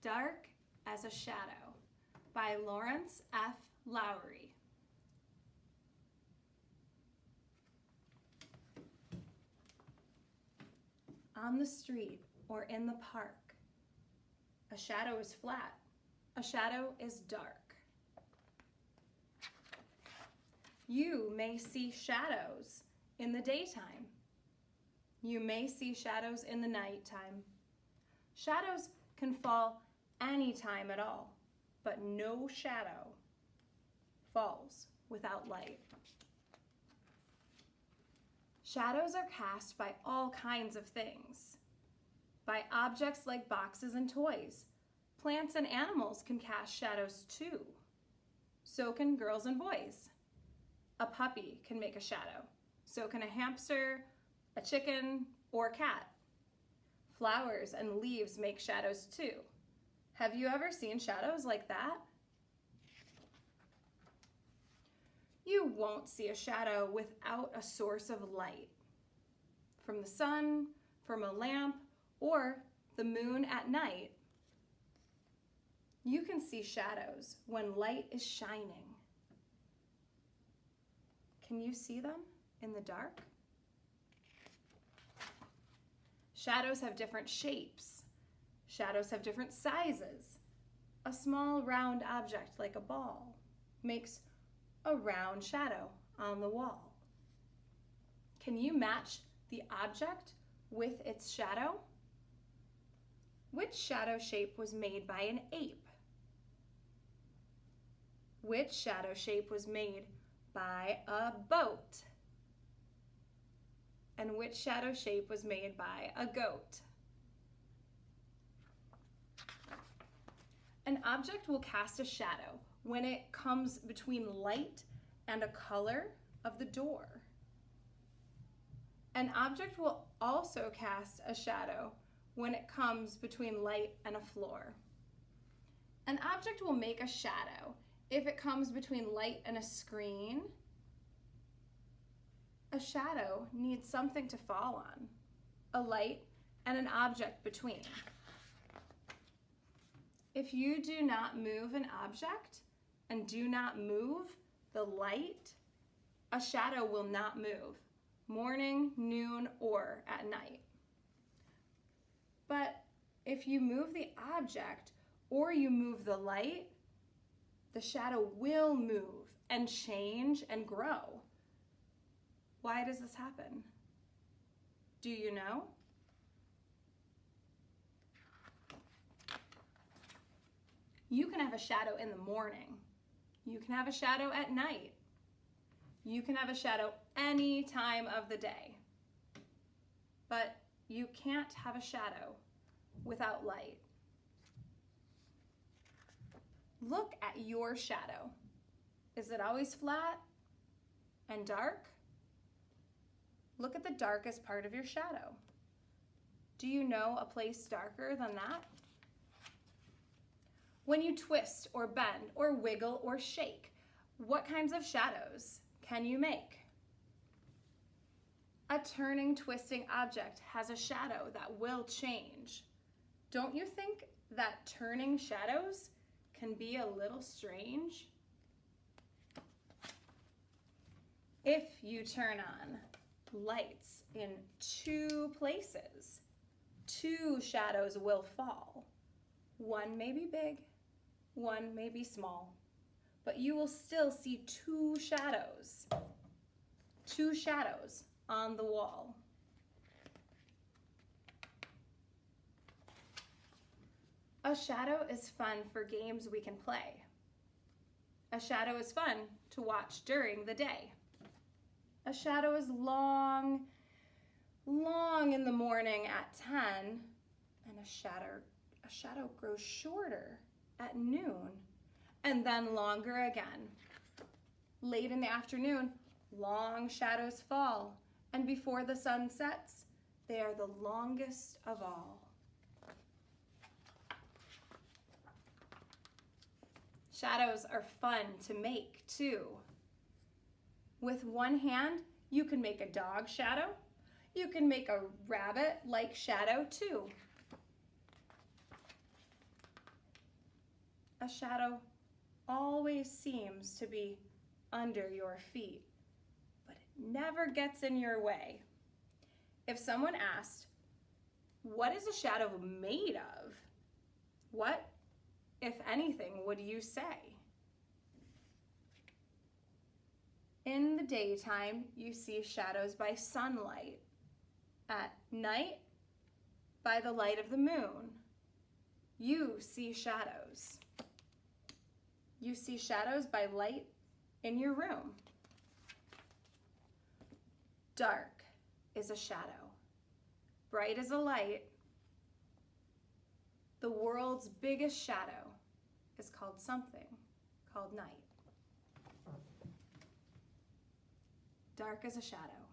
Dark as a Shadow by Lawrence F. Lowery. On the street or in the park, a shadow is flat, a shadow is dark. You may see shadows in the daytime. You may see shadows in the nighttime. Shadows can fall any time at all, but no shadow falls without light. Shadows are cast by all kinds of things. By objects like boxes and toys. Plants and animals can cast shadows too. So can girls and boys. A puppy can make a shadow. So can a hamster, a chicken, or a cat. Flowers and leaves make shadows too. Have you ever seen shadows like that? You won't see a shadow without a source of light. From the sun, from a lamp, or the moon at night. You can see shadows when light is shining. Can you see them in the dark? Shadows have different shapes. Shadows have different sizes. A small round object like a ball makes a round shadow on the wall. Can you match the object with its shadow? Which shadow shape was made by an ape? Which shadow shape was made by a boat? And which shadow shape was made by a goat? An object will cast a shadow when it comes between light and a color of the door. An object will also cast a shadow when it comes between light and a floor. An object will make a shadow if it comes between light and a screen. A shadow needs something to fall on, a light and an object between. If you do not move an object and do not move the light, a shadow will not move, morning, noon, or at night. But if you move the object or you move the light, the shadow will move and change and grow. Why does this happen? Do you know? You can have a shadow in the morning. You can have a shadow at night. You can have a shadow any time of the day. But you can't have a shadow without light. Look at your shadow. Is it always flat and dark? Look at the darkest part of your shadow. Do you know a place darker than that? When you twist or bend or wiggle or shake, what kinds of shadows can you make? A turning, twisting object has a shadow that will change. Don't you think that turning shadows can be a little strange? If you turn on lights in two places, two shadows will fall. One may be big, one may be small, but you will still see two shadows on the wall. A shadow is fun for games we can play. A shadow is fun to watch during the day. A shadow is long in the morning at 10, and a shadow grows shorter at noon, and then longer again. Late in the afternoon, long shadows fall, and before the sun sets, they are the longest of all. Shadows are fun to make too. With one hand, you can make a dog shadow. You can make a rabbit-like shadow too. A shadow always seems to be under your feet, but it never gets in your way. If someone asked, what is a shadow made of? What, if anything, would you say? In the daytime, you see shadows by sunlight. At night, by the light of the moon. You see shadows. You see shadows by light in your room. Dark is a shadow. Bright is a light. The world's biggest shadow is called something called night. Dark is a shadow.